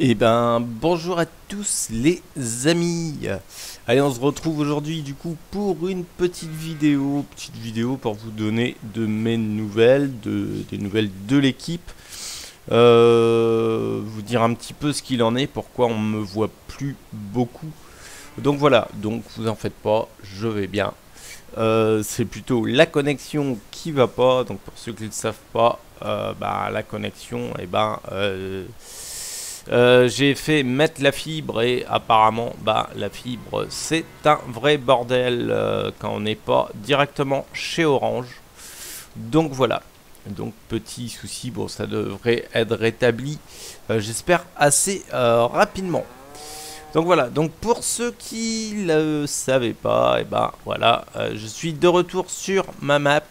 Eh ben, bonjour à tous les amis. Allez, on se retrouve aujourd'hui du coup pour une petite vidéo pour vous donner de mes nouvelles, des nouvelles de l'équipe, vous dire un petit peu ce qu'il en est, pourquoi on me voit plus beaucoup. Donc voilà, donc vous en faites pas, je vais bien. C'est plutôt la connexion qui va pas. Donc pour ceux qui ne le savent pas, la connexion, j'ai fait mettre la fibre et apparemment la fibre c'est un vrai bordel quand on n'est pas directement chez Orange. Donc voilà. Donc petit souci, bon ça devrait être rétabli j'espère assez rapidement. Donc voilà, donc pour ceux qui ne le savaient pas, je suis de retour sur ma map,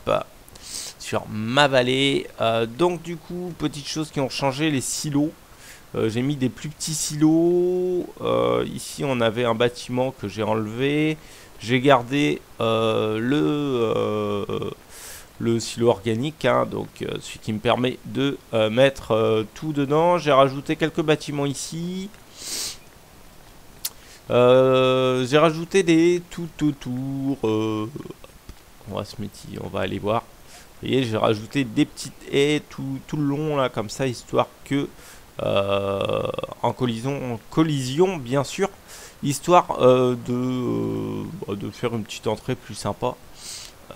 sur ma vallée. Donc du coup, petites choses qui ont changé, les silos. J'ai mis des plus petits silos. Ici, on avait un bâtiment que j'ai enlevé. J'ai gardé le silo organique, hein, donc celui qui me permet de mettre tout dedans. J'ai rajouté quelques bâtiments ici. J'ai rajouté des tout autour. On va se mettre, on va aller voir. Vous voyez, j'ai rajouté des petites haies tout le long là, comme ça, histoire que en collision, bien sûr, histoire de faire une petite entrée plus sympa.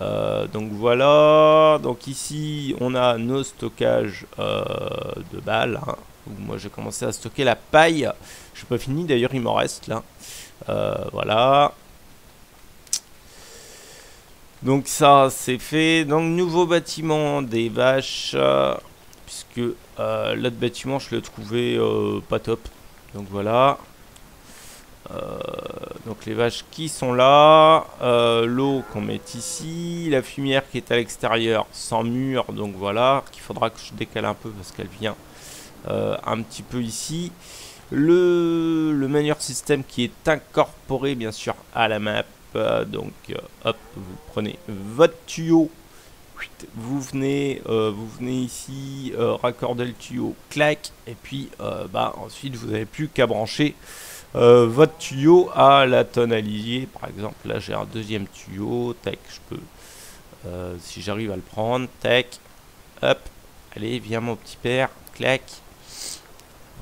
Donc voilà. Donc ici, on a nos stockages de balles. Hein. Moi, j'ai commencé à stocker la paille. Je n'ai pas fini, d'ailleurs, il m'en reste là. Voilà. Donc ça c'est fait. Donc nouveau bâtiment des vaches, puisque l'autre bâtiment je le trouvais pas top. Donc voilà. Donc les vaches qui sont là, l'eau qu'on met ici, la fumière qui est à l'extérieur sans mur, donc voilà, qu'il faudra que je décale un peu parce qu'elle vient un petit peu ici. Le meilleur système qui est incorporé bien sûr à la map. Donc hop, vous prenez votre tuyau, vous venez ici, raccorder le tuyau, clac, et puis ensuite vous n'avez plus qu'à brancher votre tuyau à la tonne à lisier. Par exemple, là j'ai un deuxième tuyau, tac, je peux, si j'arrive à le prendre, tac, hop, allez, viens mon petit père, clac.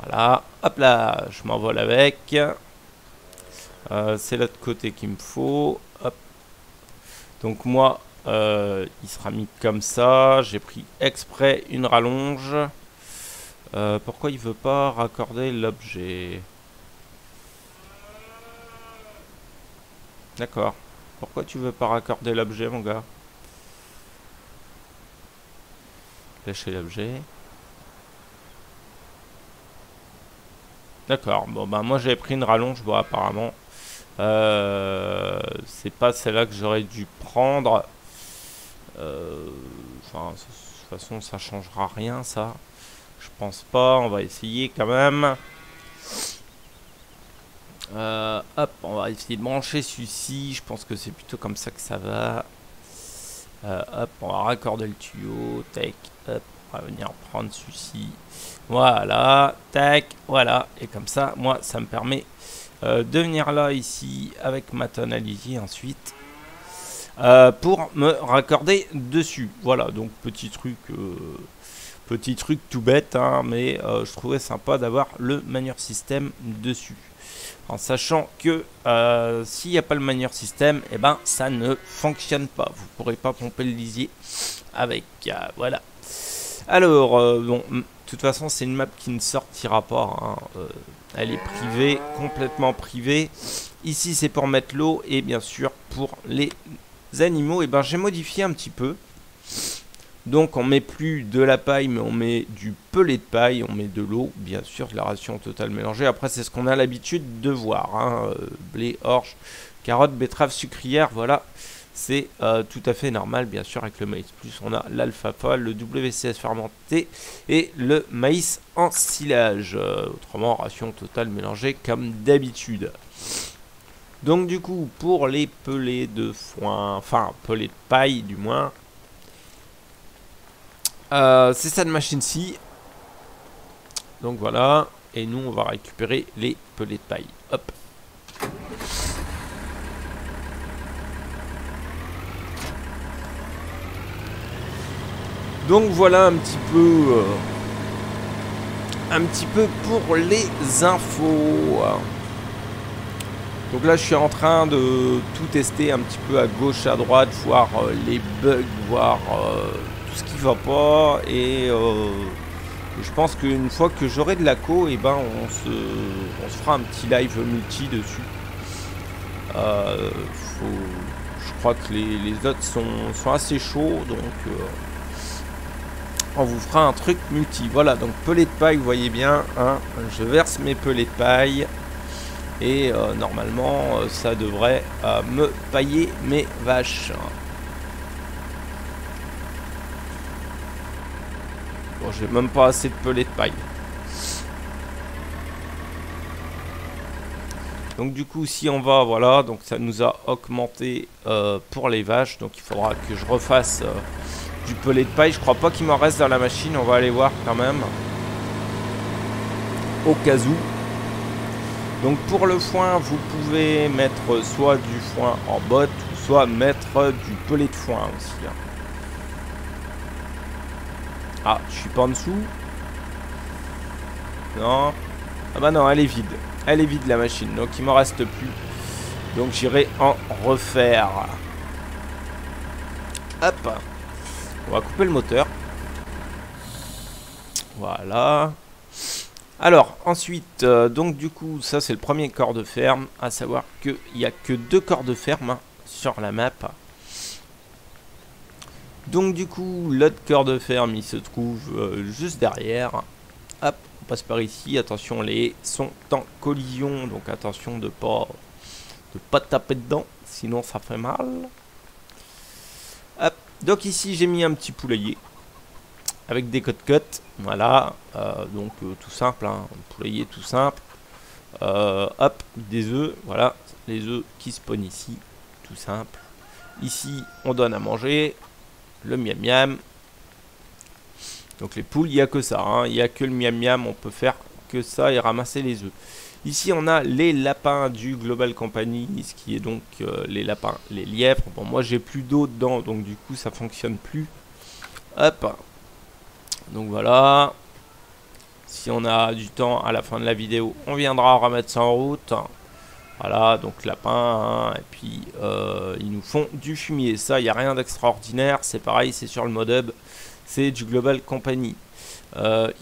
Voilà, hop là, je m'envole avec. C'est l'autre côté qu'il me faut. Hop. Donc moi, il sera mis comme ça. J'ai pris exprès une rallonge. Pourquoi il veut pas raccorder l'objet? D'accord. Pourquoi tu veux pas raccorder l'objet, mon gars? Lâcher l'objet. D'accord. Bon, moi j'avais pris une rallonge. Bon, apparemment, c'est pas celle-là que j'aurais dû prendre. Enfin, de toute façon, ça changera rien, ça. Je pense pas. On va essayer quand même. Hop, on va essayer de brancher celui-ci. Je pense que c'est plutôt comme ça que ça va. Hop, on va raccorder le tuyau. Tac, hop, on va venir prendre celui-ci. Voilà, tac, voilà. Et comme ça, moi, ça me permet de venir là, ici, avec ma tonne à lisier ensuite. Pour me raccorder dessus. Voilà, donc petit truc tout bête, hein, mais je trouvais sympa d'avoir le manière système dessus. En sachant que s'il n'y a pas le manière système, et ben ça ne fonctionne pas. Vous ne pourrez pas pomper le lisier avec. Voilà. Alors, bon, de toute façon, c'est une map qui ne sortira pas. Hein, elle est privée, complètement privée. Ici, c'est pour mettre l'eau et bien sûr pour les animaux. Et ben, j'ai modifié un petit peu. Donc on met plus de la paille, mais on met du pellet de paille, on met de l'eau, bien sûr, de la ration totale mélangée. Après, c'est ce qu'on a l'habitude de voir. Hein. Blé, orge, carottes, betteraves, sucrières, voilà. C'est tout à fait normal, bien sûr, avec le maïs plus. On a l'alfalfa, le WCS fermenté et le maïs en silage. Autrement, ration totale mélangée comme d'habitude. Donc du coup, pour les pellets de foin, enfin, pellets de paille du moins, c'est cette machine-ci. Donc voilà. et nous on va récupérer les pellets de paille. Hop. Donc voilà un petit peu pour les infos. Donc là je suis en train de tout tester un petit peu à gauche, à droite, voir les bugs, voir tout ce qui va pas. Et je pense qu'une fois que j'aurai de la co, et ben on se fera un petit live multi dessus. Je crois que les autres sont assez chauds, donc on vous fera un truc multi. Voilà, donc pellet de paille, vous voyez bien, hein, je verse mes pellets de paille. Et normalement, ça devrait me pailler mes vaches. Bon, j'ai même pas assez de pellets de paille. Donc du coup, si on va, voilà, donc ça nous a augmenté pour les vaches. Donc il faudra que je refasse du pellet de paille. Je crois pas qu'il m'en reste dans la machine. On va aller voir quand même. Au cas où. Donc pour le foin, vous pouvez mettre soit du foin en botte, ou soit mettre du pellet de foin aussi. Ah, je suis pas en dessous. Non. Ah bah non, elle est vide. Elle est vide la machine, donc il m'en reste plus. Donc j'irai en refaire. Hop. On va couper le moteur. Voilà. Alors, ensuite, donc du coup, ça c'est le premier corps de ferme, à savoir qu'il n'y a que 2 corps de ferme sur la map. Donc du coup, l'autre corps de ferme, il se trouve juste derrière. Hop, on passe par ici, attention, les haies sont en collision, donc attention de pas taper dedans, sinon ça fait mal. Hop, donc ici j'ai mis un petit poulailler. Avec des côtes, voilà, donc tout simple, hein, un poulailler tout simple. Hop, des œufs, voilà, les œufs qui spawnent ici, tout simple. Ici, on donne à manger, le miam miam. Donc les poules, il n'y a que ça, hein, il n'y a que le miam miam, on peut faire que ça et ramasser les œufs. Ici, on a les lapins du Global Company, ce qui est donc les lapins, les lièvres. Bon, moi, j'ai plus d'eau dedans, donc du coup, ça fonctionne plus. Hop. Donc voilà, si on a du temps à la fin de la vidéo, on viendra remettre ça en route. Voilà, donc lapin, hein, et puis ils nous font du fumier. Ça, il n'y a rien d'extraordinaire, c'est pareil, c'est sur le mode hub, c'est du Global Company.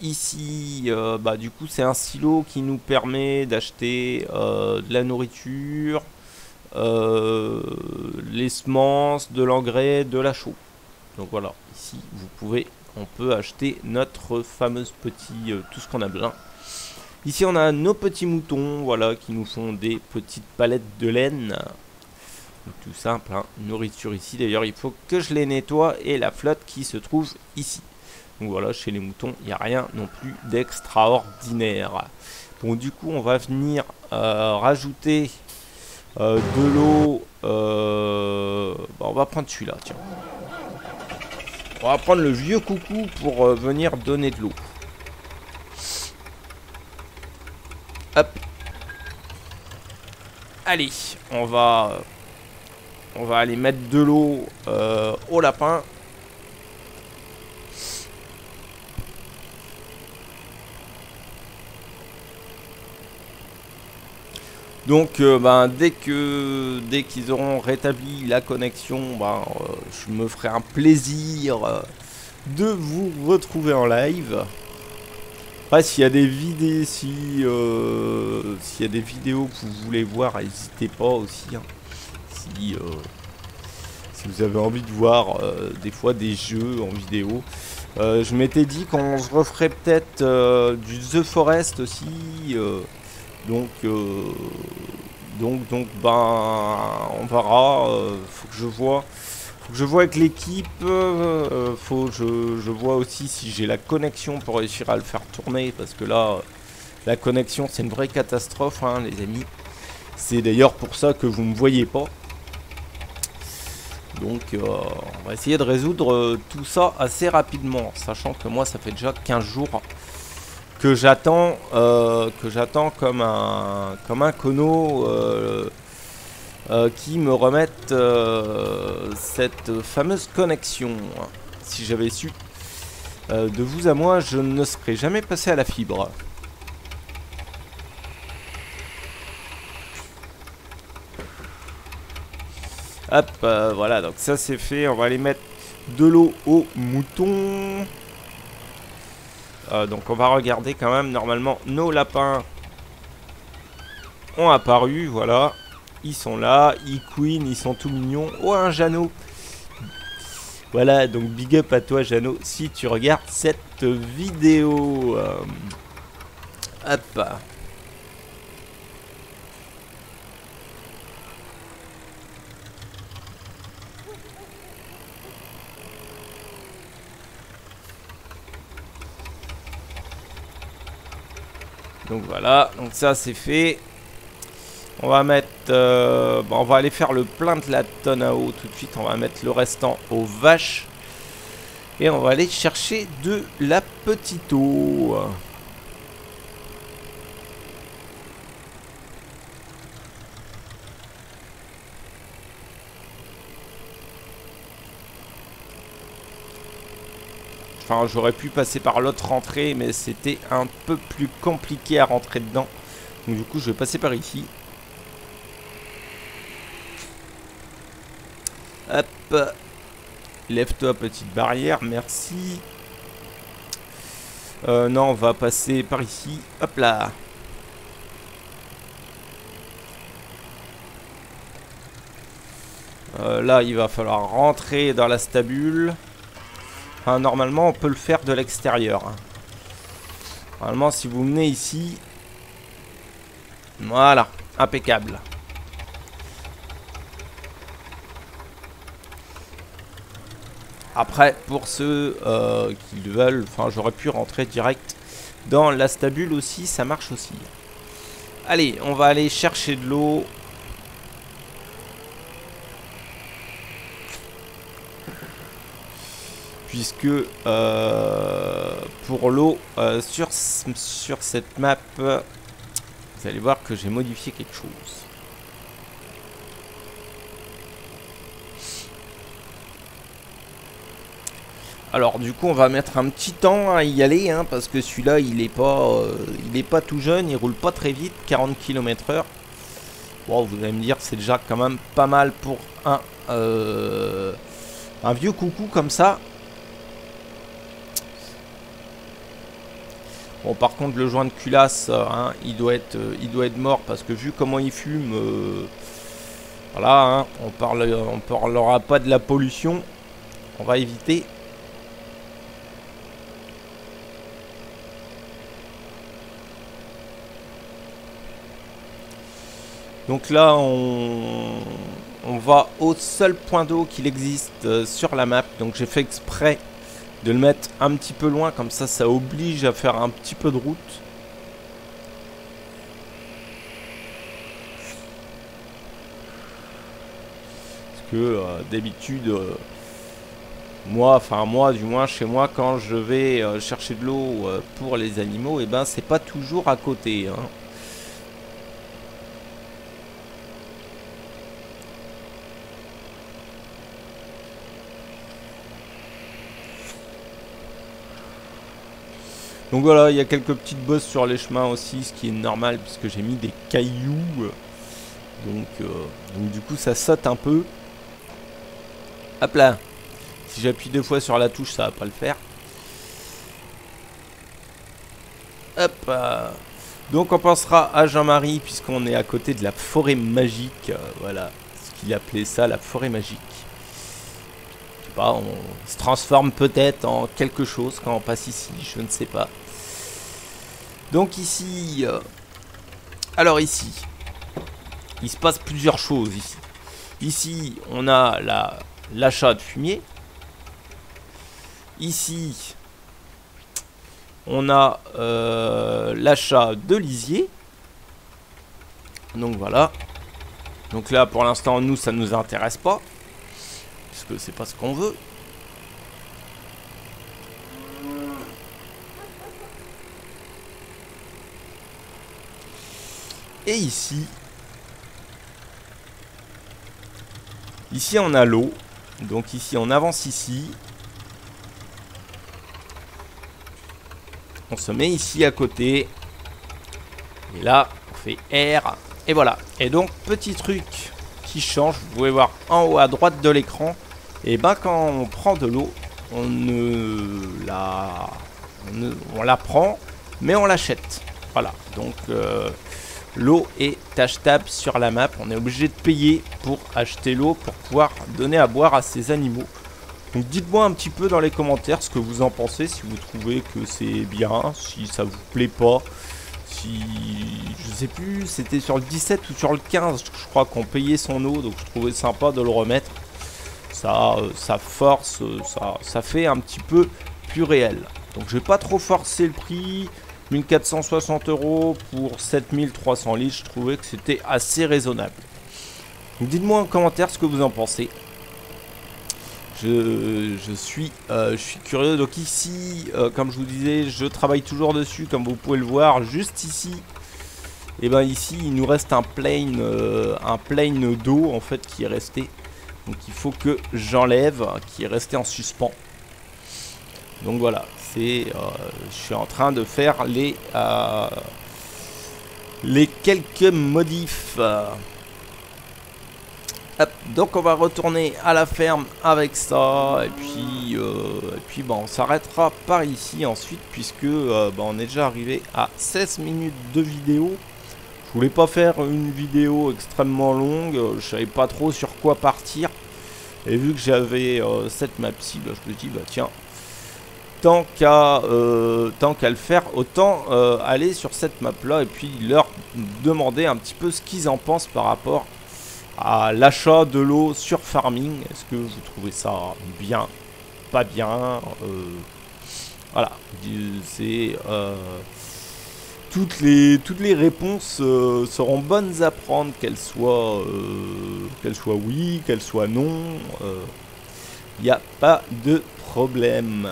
Ici, bah, du coup, c'est un silo qui nous permet d'acheter de la nourriture, les semences, de l'engrais, de la chaux. Donc voilà, ici, on peut acheter notre fameuse petit, tout ce qu'on a besoin. Ici on a nos petits moutons, voilà, qui nous font des petites palettes de laine. Donc, tout simple, hein. Nourriture ici, d'ailleurs il faut que je les nettoie, et la flotte qui se trouve ici. Donc voilà, chez les moutons, il n'y a rien non plus d'extraordinaire. Bon, du coup on va venir rajouter de l'eau. Bah, on va prendre celui-là, tiens. On va prendre le vieux coucou pour venir donner de l'eau. Hop. Allez, on va aller mettre de l'eau au lapin. Donc ben, dès qu'ils auront rétabli la connexion, ben, je me ferai un plaisir de vous retrouver en live. Après, s'il y a des vidéos, s'il y a des vidéos que vous voulez voir, n'hésitez pas aussi. Hein. Si vous avez envie de voir des fois des jeux en vidéo. Je m'étais dit qu'on se referait peut-être du The Forest aussi. Donc ben on verra. Faut que je vois. Faut que je vois avec l'équipe. Faut que je vois aussi si j'ai la connexion pour réussir à le faire tourner. Parce que là, la connexion c'est une vraie catastrophe, hein, les amis. C'est d'ailleurs pour ça que vous me voyez pas. Donc on va essayer de résoudre tout ça assez rapidement. Sachant que moi ça fait déjà 15 jours que j'attends comme un cono qui me remette cette fameuse connexion. Si j'avais su, de vous à moi, je ne serais jamais passé à la fibre. Hop, voilà, donc ça c'est fait. On va aller mettre de l'eau aux moutons. Donc on va regarder quand même. Normalement, nos lapins ont apparu, voilà. Ils sont là, ils queen, ils sont tout mignons. Oh, un Jeannot. Voilà, donc big up à toi Jeannot, si tu regardes cette vidéo. Hop. Donc voilà, donc ça c'est fait. On va mettre, on va aller faire le plein de la tonne à eau tout de suite. On va mettre le restant aux vaches. Et on va aller chercher de la petite eau. Enfin, j'aurais pu passer par l'autre entrée, mais c'était un peu plus compliqué à rentrer dedans. Donc du coup, je vais passer par ici. Hop. Lève-toi, petite barrière, merci. Non, on va passer par ici. Hop là. Là, il va falloir rentrer dans la stabule. Enfin, normalement, on peut le faire de l'extérieur. Normalement, si vous venez ici... Voilà, impeccable. Après, pour ceux qui le veulent, enfin, j'aurais pu rentrer direct dans la stabule aussi, ça marche aussi. Allez, on va aller chercher de l'eau. Puisque pour l'eau, sur cette map, vous allez voir que j'ai modifié quelque chose. Alors du coup on va mettre un petit temps à y aller, hein, parce que celui-là il est pas tout jeune, il roule pas très vite, 40 km/h. Bon, vous allez me dire c'est déjà quand même pas mal pour un vieux coucou comme ça. Bon, par contre le joint de culasse, hein, il doit être mort, parce que vu comment il fume, voilà, hein, on parlera pas de la pollution, on va éviter. Donc là, on va au seul point d'eau qu'il existe sur la map. Donc j'ai fait exprès de le mettre un petit peu loin, comme ça oblige à faire un petit peu de route. Parce que d'habitude, moi du moins chez moi, quand je vais chercher de l'eau pour les animaux, et ben c'est pas toujours à côté, hein. Donc voilà, il y a quelques petites bosses sur les chemins aussi, ce qui est normal puisque j'ai mis des cailloux. Donc du coup ça saute un peu. Hop là. Si j'appuie 2 fois sur la touche, ça va pas le faire. Hop. Donc on pensera à Jean-Marie puisqu'on est à côté de la forêt magique. Voilà, ce qu'il appelait ça, la forêt magique. Je sais pas, on se transforme peut-être en quelque chose quand on passe ici, je ne sais pas. Donc ici, alors ici, il se passe plusieurs choses ici. Ici, on a l'achat de fumier. Ici, on a l'achat de lisier. Donc voilà. Donc là, pour l'instant, nous, ça ne nous intéresse pas. Parce que c'est pas ce qu'on veut. Et ici on a l'eau. Donc ici on avance ici. On se met ici à côté. Et là on fait R. Et voilà. Et donc petit truc qui change. Vous pouvez voir en haut à droite de l'écran. Et ben quand on prend de l'eau, on la prend, mais on l'achète. Voilà. Donc l'eau est achetable sur la map. On est obligé de payer pour acheter l'eau pour pouvoir donner à boire à ces animaux. Donc dites-moi un petit peu dans les commentaires ce que vous en pensez, si vous trouvez que c'est bien, si ça vous plaît pas, si je sais plus, c'était sur le 17 ou sur le 15, je crois qu'on payait son eau, donc je trouvais sympa de le remettre. Ça force, ça fait un petit peu plus réel. Donc je vais pas trop forcer le prix. 1460 € pour 7300 litres, je trouvais que c'était assez raisonnable. Donc dites-moi en commentaire ce que vous en pensez. Je suis curieux. Donc ici, comme je vous disais, je travaille toujours dessus, comme vous pouvez le voir, juste ici. Et ben ici, il nous reste un plane d'eau en fait qui est resté. Donc il faut que j'enlève, qui est resté en suspens. Donc voilà, je suis en train de faire les quelques modifs. Hop, donc on va retourner à la ferme avec ça. Et puis on s'arrêtera par ici ensuite, puisque on est déjà arrivé à 16 minutes de vidéo. Je voulais pas faire une vidéo extrêmement longue, je savais pas trop sur quoi partir. Et vu que j'avais cette map-ci, je me dis tiens, tant qu'à le faire, autant aller sur cette map-là et puis leur demander un petit peu ce qu'ils en pensent par rapport à l'achat de l'eau sur Farming. Est-ce que vous trouvez ça bien, pas bien, voilà, c'est toutes les réponses seront bonnes à prendre, qu'elles soient oui, qu'elles soient non. Il n'y a pas de problème.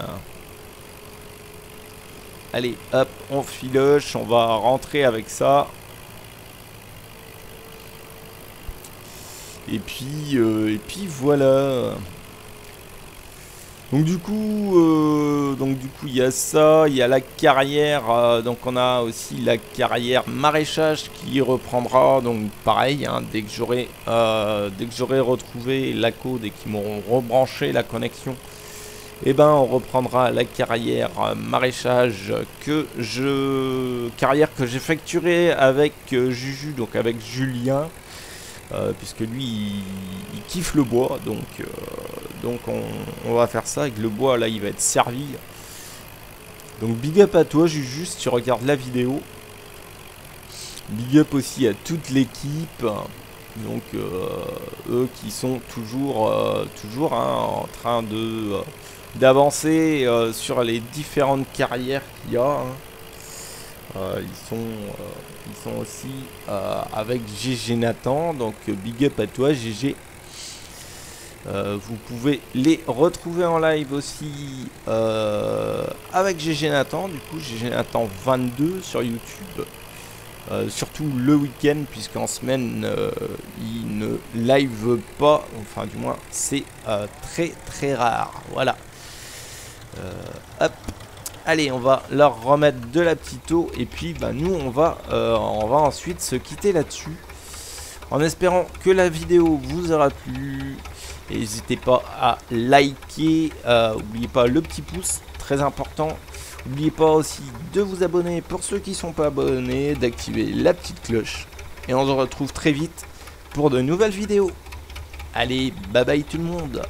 Allez, hop, on filoche, on va rentrer avec ça. Et puis voilà. Donc du coup il y a ça, il y a la carrière, donc on a aussi la carrière maraîchage qui reprendra, donc pareil, hein, dès que j'aurai retrouvé la code et qu'ils m'auront rebranché la connexion, et ben on reprendra la carrière maraîchage que j'effectuerai avec Juju, donc avec Julien. Puisque lui il kiffe le bois, donc on va faire ça avec le bois. Là il va être servi, donc big up à toi Juju si tu regardes la vidéo, big up aussi à toute l'équipe, donc eux qui sont toujours en train d'avancer sur les différentes carrières qu'il y a, hein. Ils sont aussi avec GG Nathan, donc big up à toi GG. Vous pouvez les retrouver en live aussi avec GG Nathan, du coup GG Nathan 22 sur YouTube, surtout le week-end, puisqu'en semaine il ne live pas, enfin du moins c'est très rare, voilà. Hop. Allez, on va leur remettre de la petite eau et puis nous on va ensuite se quitter là-dessus, en espérant que la vidéo vous aura plu. N'hésitez pas à liker, n'oubliez pas le petit pouce, très important. N'oubliez pas aussi de vous abonner pour ceux qui ne sont pas abonnés, d'activer la petite cloche. Et on se retrouve très vite pour de nouvelles vidéos. Allez, bye bye tout le monde.